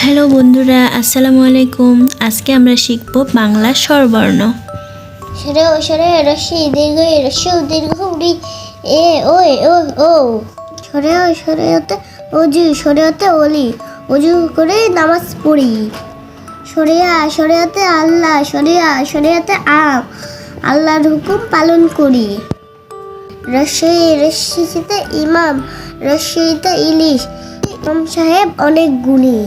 Hello বন্ধুরা, আসসালামু আলাইকুম। আজকে আমরা শিখব বাংলা স্বরবর্ণ। সরে ও সরে রসি দীর্ঘ রস্য দীর্ঘ উড়ি এ ওই ও ও সরে ও সরে হতে অজু সরে হতে অলি অজু করে নামাজ পড়ি। সরে হতে আল্লাহ সরে হতে আম আল্লাহর হুকুম পালন করি। রশিতে ইমাম রশিতে ইলিশ ইমাম সাহেব অনেক গুণী।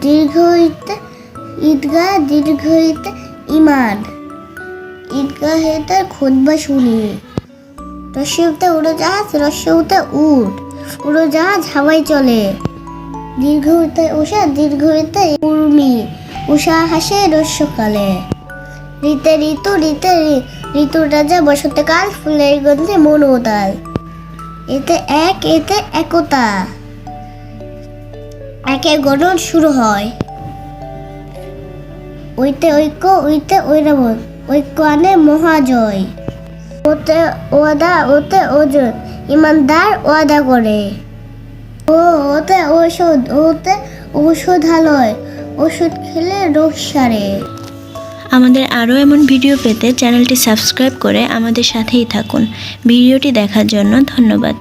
দীর্ঘ হইতে ঈদগাহ দীর্ঘ হইতে ইমান ঈদগাহেতে খুতবা শুনি। রস্যতে উড়োজাহাজ রস্যতে উট উড়োজাহাজ হাওয়ায় চলে। দীর্ঘ হইতে উষা দীর্ঘ হইতে উর্মি উষা হাসে রস্যকালে। ঋতু রাজা বসন্তকাল ফুলের গন্ধে মন উদাল। এতে একতা একে গঠন শুরু হয়। ওইতে ঐক্য ওইতে ঐরাবত ঐক্য আনে মহাজয়। ওতে ওজন ইমানদার ওয়াদা করে। ওতে ঔষধালয় ওষুধ খেলে রোগ সারে। আমাদের আরও এমন ভিডিও পেতে চ্যানেলটি সাবস্ক্রাইব করে আমাদের সাথেই থাকুন। ভিডিওটি দেখার জন্য ধন্যবাদ।